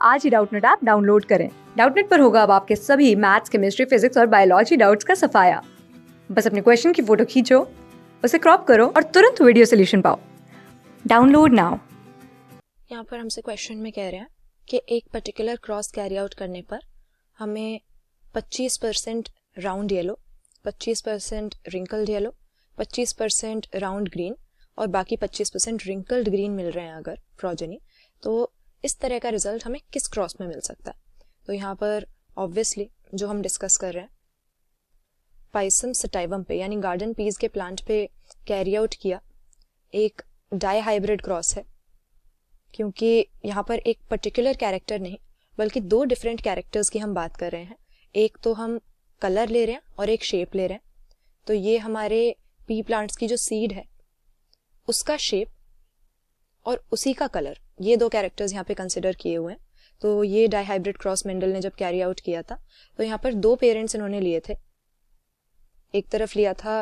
आज ही Doubtnut app download करें। Doubtnut पर होगा अब आपके सभी मैथ्स, केमिस्ट्री, फिजिक्स और बायोलॉजी डाउट्स का सफाया। बस अपने क्वेश्चन की फोटो खींचो, उसे क्रॉप करो और तुरंत वीडियो सोल्यूशन पाओ। Download now. यहाँ पर हमसे क्वेश्चन में कह रहे हैं कि एक पर्टिकुलर क्रॉस कैरी आउट करने पर हमें 25% round yellow, 25% wrinkled yellow, 25% round green और बाकी 25% रिंकल्ड ग्रीन मिल रहे हैं अगर प्रोजेनी, तो इस तरह का रिजल्ट हमें किस क्रॉस में मिल सकता है। तो यहाँ पर ऑब्वियसली जो हम डिस्कस कर रहे हैं पाइसम सटाइवम पे यानी गार्डन पीस के प्लांट पे कैरी आउट किया एक डाई हाइब्रिड क्रॉस है, क्योंकि यहाँ पर एक पर्टिकुलर कैरेक्टर नहीं बल्कि दो डिफरेंट कैरेक्टर्स की हम बात कर रहे हैं। एक तो हम कलर ले रहे हैं और एक शेप ले रहे हैं। तो ये हमारे पी प्लांट्स की जो सीड है उसका शेप और उसी का कलर, ये दो कैरेक्टर्स यहाँ पे कंसिडर किए हुए हैं। तो ये डाई हाइब्रिड क्रॉस मेंडल ने जब कैरी आउट किया था तो यहाँ पर दो पेरेंट्स इन्होंने लिए थे। एक तरफ लिया था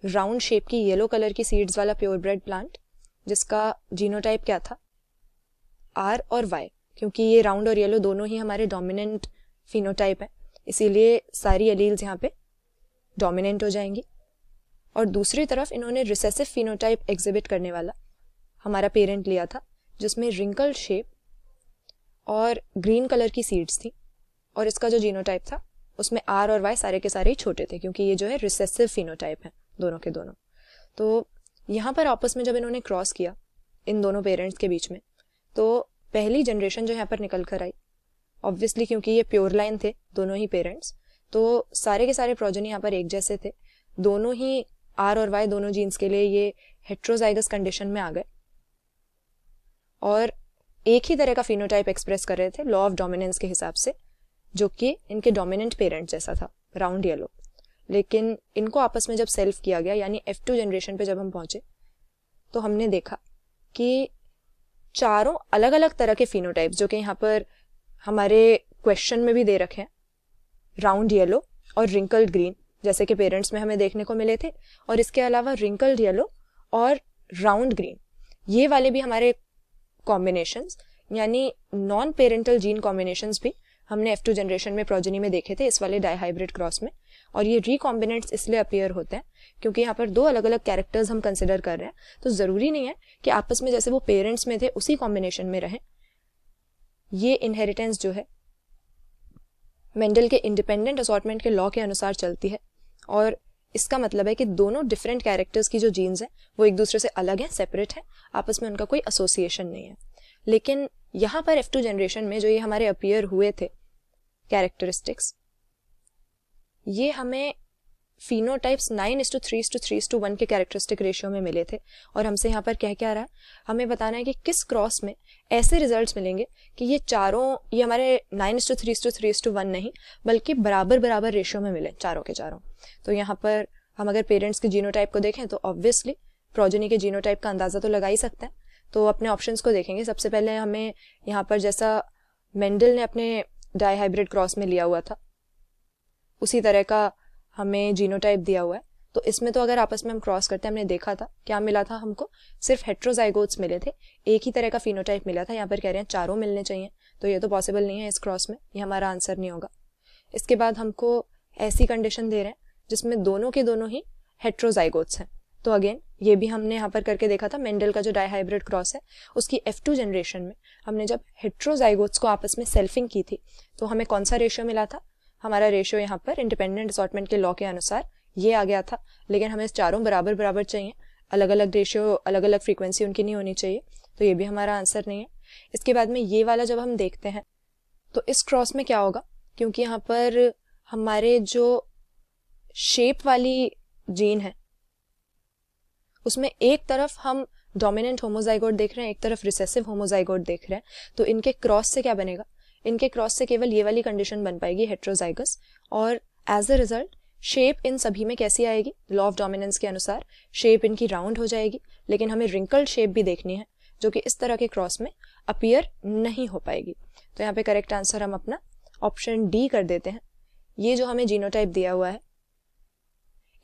राउंड शेप की येलो कलर की सीड्स वाला प्योरब्रेड प्लांट जिसका जीनोटाइप क्या था, आर और वाई, क्योंकि ये राउंड और येलो दोनों ही हमारे डोमिनेंट फिनोटाइप है इसीलिए सारी एलील्स यहाँ पे डोमिनेंट हो जाएंगी। और दूसरी तरफ इन्होंने रिसेसिव फिनोटाइप एग्जिबिट करने वाला हमारा पेरेंट लिया था जिसमें रिंकल्ड शेप और ग्रीन कलर की सीड्स थी और इसका जो जीनोटाइप था उसमें आर और वाई सारे के सारे ही छोटे थे क्योंकि ये जो है रिसेसिव फिनोटाइप है दोनों के दोनों। तो यहाँ पर आपस में जब इन्होंने क्रॉस किया इन दोनों पेरेंट्स के बीच में तो पहली जनरेशन जो यहाँ पर निकल कर आई, ऑब्वियसली क्योंकि ये प्योर लाइन थे दोनों ही पेरेंट्स, तो सारे के सारे प्रोजेनी यहाँ पर एक जैसे थे। दोनों ही आर और वाई दोनों जीन्स के लिए ये हेट्रोजाइगस कंडीशन में आ गए और एक ही तरह का फिनोटाइप एक्सप्रेस कर रहे थे लॉ ऑफ डोमिनेंस के हिसाब से, जो कि इनके डोमिनेंट पेरेंट जैसा था राउंड येलो। लेकिन इनको आपस में जब सेल्फ किया गया यानी F2 जनरेशन पे जब हम पहुंचे तो हमने देखा कि चारों अलग अलग तरह के फिनोटाइप्स जो कि यहाँ पर हमारे क्वेश्चन में भी दे रखे हैं, राउंड येलो और रिंकल्ड ग्रीन जैसे कि पेरेंट्स में हमें देखने को मिले थे, और इसके अलावा रिंकल्ड येलो और राउंड ग्रीन ये वाले भी हमारे कॉम्बिनेशंस यानी नॉन पेरेंटल जीन कॉम्बिनेशंस भी हमने F2 जनरेशन में प्रोजेनी में देखे थे इस वाले डाई हाइब्रिड क्रॉस में। और ये रिकॉम्बिनेंट्स इसलिए अपीयर होते हैं क्योंकि यहाँ पर दो अलग अलग कैरेक्टर्स हम कंसिडर कर रहे हैं, तो जरूरी नहीं है कि आपस में जैसे वो पेरेंट्स में थे उसी कॉम्बिनेशन में रहें। ये इनहेरिटेंस जो है मेंडल के इंडिपेंडेंट असॉर्टमेंट के लॉ के अनुसार चलती है और इसका मतलब है कि दोनों डिफरेंट कैरेक्टर्स की जो जीन्स हैं वो एक दूसरे से अलग हैं, सेपरेट हैं, आपस में उनका कोई एसोसिएशन नहीं है। लेकिन यहाँ पर F2 जनरेशन में जो ये हमारे अपीयर हुए थे कैरेक्टरिस्टिक्स, ये हमें फिनोटाइप्स 9:3:3:1 के कैरेक्टरिस्टिक रेशियो में मिले थे। और हमसे यहाँ पर क्या रहा है, हमें बताना है कि किस क्रॉस में ऐसे रिजल्ट्स मिलेंगे कि ये चारों ये हमारे 9:3:3:1 नहीं बल्कि बराबर बराबर रेशियो में मिले चारों के चारों। तो यहाँ पर हम अगर पेरेंट्स के जीनोटाइप को देखें तो ऑब्वियसली प्रोजेनी के जीनोटाइप का अंदाजा तो लगा ही सकते हैं। तो अपने ऑप्शंस को देखेंगे। सबसे पहले हमें यहाँ पर जैसा मेंडल ने अपने डाई हाइब्रिड क्रॉस में लिया हुआ था उसी तरह का हमें जीनोटाइप दिया हुआ है। तो इसमें तो अगर आपस में हम क्रॉस करते हैं, हमने देखा था क्या मिला था, हमको सिर्फ हेट्रोजाइगोट्स मिले थे, एक ही तरह का फिनोटाइप मिला था। यहाँ पर कह रहे हैं चारों मिलने चाहिए, तो ये तो पॉसिबल नहीं है इस क्रॉस में, ये हमारा आंसर नहीं होगा। इसके बाद हमको ऐसी कंडीशन दे रहे हैं जिसमें दोनों के दोनों ही हेट्रोजाइगोट्स हैं। तो अगेन ये भी हमने यहाँ पर करके देखा था, मेंडल का जो डाई हाइब्रिड क्रॉस है उसकी F2 जनरेशन में हमने जब हेट्रोजाइगोट्स को आपस में सेल्फिंग की थी तो हमें कौन सा रेशियो मिला था, हमारा रेशियो यहाँ पर इंडिपेंडेंट असॉर्टमेंट के लॉ के अनुसार ये आ गया था। लेकिन हमें चारों बराबर बराबर चाहिए, अलग अलग रेशियो, अलग अलग फ्रीक्वेंसी उनकी नहीं होनी चाहिए, तो ये भी हमारा आंसर नहीं है। इसके बाद में ये वाला जब हम देखते हैं तो इस क्रॉस में क्या होगा, क्योंकि यहाँ पर हमारे जो शेप वाली जीन है उसमें एक तरफ हम डोमिनेंट होमोजाइगोट देख रहे हैं, एक तरफ रिसेसिव होमोजाइगोट देख रहे हैं, तो इनके क्रॉस से क्या बनेगा, इनके क्रॉस से केवल ये वाली कंडीशन बन पाएगी हेट्रोजाइगस, और एज अ रिजल्ट शेप इन सभी में कैसी आएगी, लॉ ऑफ डोमिनेंस के अनुसार शेप इनकी राउंड हो जाएगी। लेकिन हमें रिंकल्ड शेप भी देखनी है जो कि इस तरह के क्रॉस में अपीयर नहीं हो पाएगी। तो यहाँ पे करेक्ट आंसर हम अपना ऑप्शन डी कर देते हैं। ये जो हमें जीनोटाइप दिया हुआ है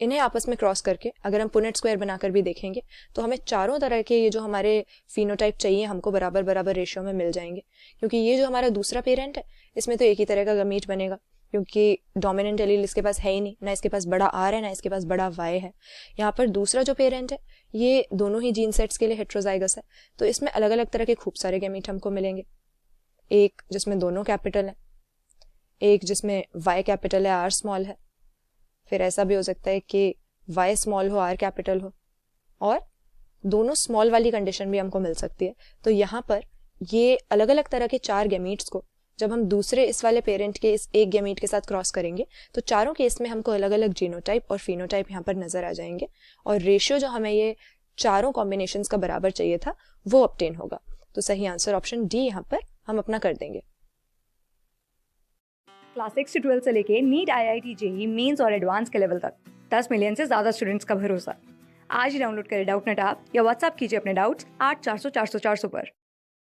इन्हें आपस में क्रॉस करके अगर हम पुनेट स्क्वायर बनाकर भी देखेंगे तो हमें चारों तरह के ये जो हमारे फिनोटाइप चाहिए हमको बराबर बराबर रेशियो में मिल जाएंगे, क्योंकि ये जो हमारा दूसरा पेरेंट है इसमें तो एक ही तरह का गमीट बनेगा, क्योंकि डोमिनेंट एलील इसके पास है ही नहीं, ना इसके पास बड़ा आर है ना इसके पास बड़ा वाई है। यहाँ पर दूसरा जो पेरेंट है ये दोनों ही जीन सेट्स के लिए हेट्रोजाइगस है, तो इसमें अलग अलग तरह के खूब सारे गैमीट हमको मिलेंगे, एक जिसमें दोनों कैपिटल है, एक जिसमें वाई कैपिटल है आर स्मॉल है, फिर ऐसा भी हो सकता है कि वाई स्मॉल हो आर कैपिटल हो, और दोनों स्मॉल वाली कंडीशन भी हमको मिल सकती है। तो यहाँ पर ये अलग अलग तरह के चार गैमीट्स को जब हम दूसरे इस वाले पेरेंट के इस एक गैमीट के साथ क्रॉस करेंगे तो चारों केस में हमको अलग अलग जीनोटाइप और फिनोटाइप यहाँ पर नजर आ जाएंगे, और रेशियो जो हमें ये चारों कॉम्बिनेशंस का बराबर चाहिए था वो ऑब्टेन होगा। तो सही आंसर ऑप्शन डी यहाँ पर हम अपना कर देंगे। क्लास 6 से 12 से लेके नीट, IIT, JEE मेंस और एडवांस के लेवल तक 10 मिलियन से ज्यादा स्टूडेंट्स का भरोसा। आज ही डाउनलोड करें डाउटनेट ऐप या व्हाट्सएप कीजिए अपने डाउट्स 8400 400 400 पर।